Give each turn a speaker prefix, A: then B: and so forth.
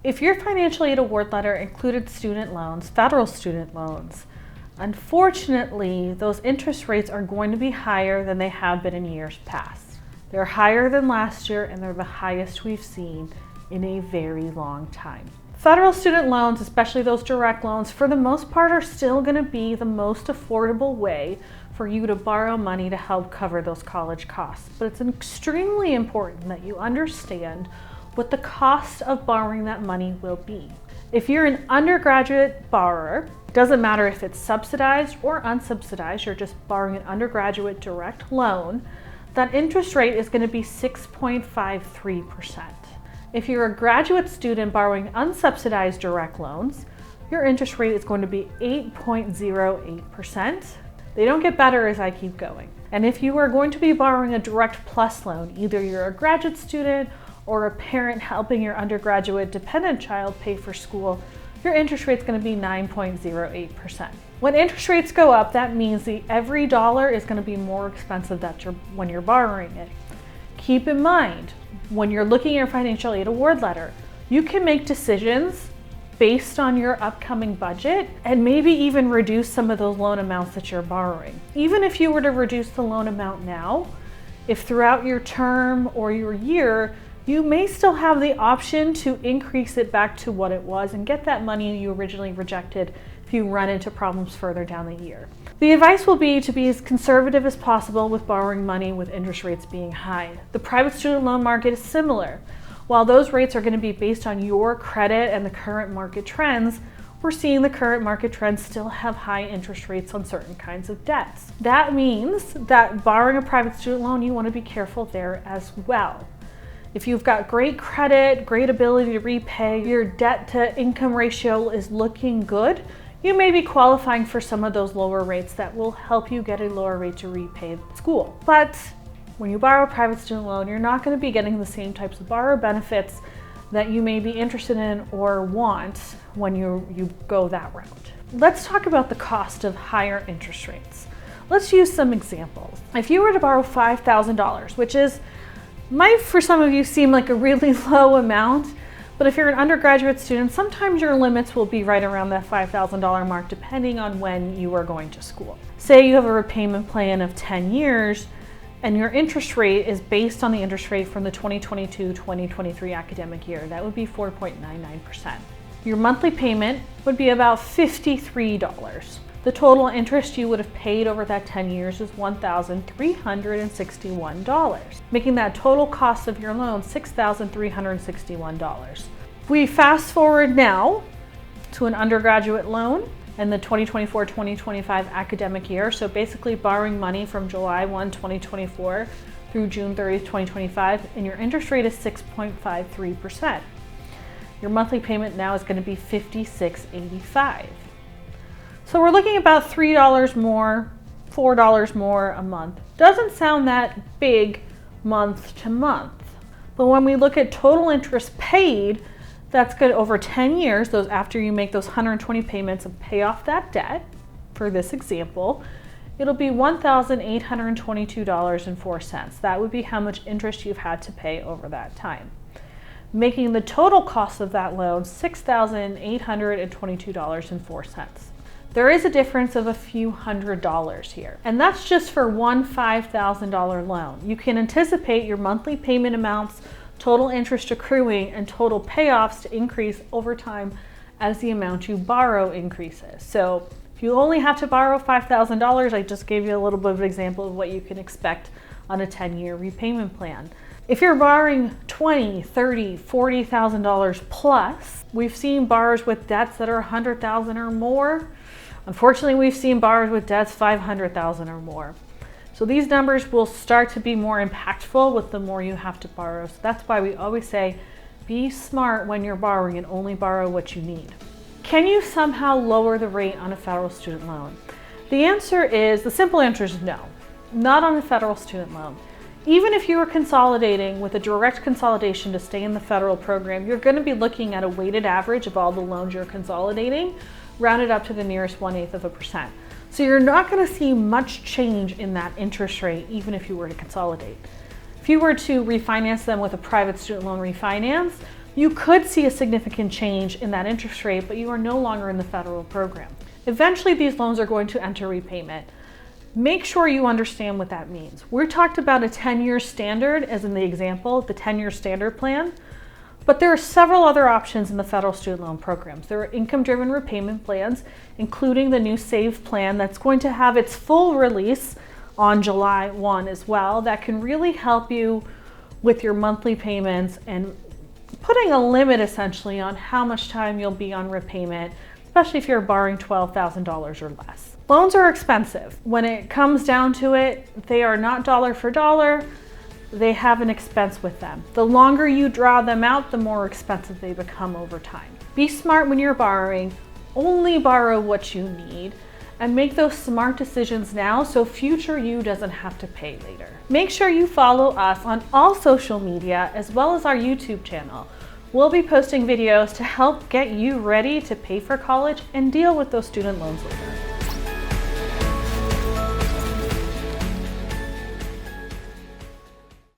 A: If your financial aid award letter included student loans, federal student loans, unfortunately, those interest rates are going to be higher than they have been in years past. They're higher than last year, and they're the highest we've seen in a very long time. Federal student loans, especially those direct loans, for the most part are still going to be the most affordable way for you to borrow money to help cover those college costs. But it's extremely important that you understand what the cost of borrowing that money will be. If you're an undergraduate borrower, it doesn't matter if it's subsidized or unsubsidized, you're just borrowing an undergraduate direct loan, that interest rate is going to be 6.53%. If you're a graduate student borrowing unsubsidized direct loans, your interest rate is going to be 8.08%. They don't get better as I keep going. And if you are going to be borrowing a direct plus loan, either you're a graduate student or a parent helping your undergraduate dependent child pay for school, your interest rate is going to be 9.08%. When interest rates go up, that means every dollar is going to be more expensive when you're borrowing it. Keep in mind, when you're looking at your financial aid award letter, you can make decisions based on your upcoming budget and maybe even reduce some of those loan amounts that you're borrowing. Even if you were to reduce the loan amount now, if throughout your term or your year, you may still have the option to increase it back to what it was and get that money you originally rejected if you run into problems further down the year. The advice will be to be as conservative as possible with borrowing money with interest rates being high. The private student loan market is similar. While those rates are going to be based on your credit and the current market trends, we're seeing the current market trends still have high interest rates on certain kinds of debts. That means that borrowing a private student loan, you want to be careful there as well. If you've got great credit, great ability to repay, your debt to income ratio is looking good, you may be qualifying for some of those lower rates that will help you get a lower rate to repay school. But when you borrow a private student loan, you're not going to be getting the same types of borrower benefits that you may be interested in or want when you go that route. Let's talk about the cost of higher interest rates. Let's use some examples. If you were to borrow $5,000, which might for some of you seem like a really low amount, but if you're an undergraduate student, sometimes your limits will be right around that $5,000 mark depending on when you are going to school. Say you have a repayment plan of 10 years and your interest rate is based on the interest rate from the 2022-2023 academic year. That would be 4.99%. Your monthly payment would be about $53. The total interest you would have paid over that 10 years is $1,361, making that total cost of your loan $6,361. We fast forward now to an undergraduate loan in the 2024-2025 academic year. So basically borrowing money from July 1, 2024 through June 30th, 2025, and your interest rate is 6.53%. Your monthly payment now is going to be $56.85. So we're looking about $3 more, $4 more a month. Doesn't sound that big month to month. But when we look at total interest paid, that's good over 10 years, those after you make those 120 payments and pay off that debt, for this example, it'll be $1,822.04. That would be how much interest you've had to pay over that time, making the total cost of that loan $6,822.04. There is a difference of a few $100s here, and that's just for one $5,000 loan. You can anticipate your monthly payment amounts, total interest accruing, and total payoffs to increase over time as the amount you borrow increases. So if you only have to borrow $5,000, I just gave you a little bit of an example of what you can expect on a 10-year repayment plan. If you're borrowing $20,000, $30,000, $40,000 plus, we've seen borrowers with debts that are $100,000 or more. Unfortunately, we've seen borrowers with debts $500,000 or more. So these numbers will start to be more impactful with the more you have to borrow. So that's why we always say, be smart when you're borrowing and only borrow what you need. Can you somehow lower the rate on a federal student loan? The simple answer is no, not on a federal student loan. Even if you were consolidating with a direct consolidation to stay in the federal program, you're going to be looking at a weighted average of all the loans you're consolidating, rounded up to the nearest 1/8%. So you're not going to see much change in that interest rate, even if you were to consolidate. If you were to refinance them with a private student loan refinance, you could see a significant change in that interest rate, but you are no longer in the federal program. Eventually, these loans are going to enter repayment. Make sure you understand what that means. We talked about a 10-year standard as in the example, the 10-year standard plan, but there are several other options in the federal student loan programs. There are income-driven repayment plans, including the new SAVE plan that's going to have its full release on July 1 as well. That can really help you with your monthly payments and putting a limit essentially on how much time you'll be on repayment, especially if you're borrowing $12,000 or less. Loans are expensive. When it comes down to it, they are not dollar for dollar. They have an expense with them. The longer you draw them out, the more expensive they become over time. Be smart when you're borrowing. Only borrow what you need and make those smart decisions now so future you doesn't have to pay later. Make sure you follow us on all social media as well as our YouTube channel. We'll be posting videos to help get you ready to pay for college and deal with those student loans later.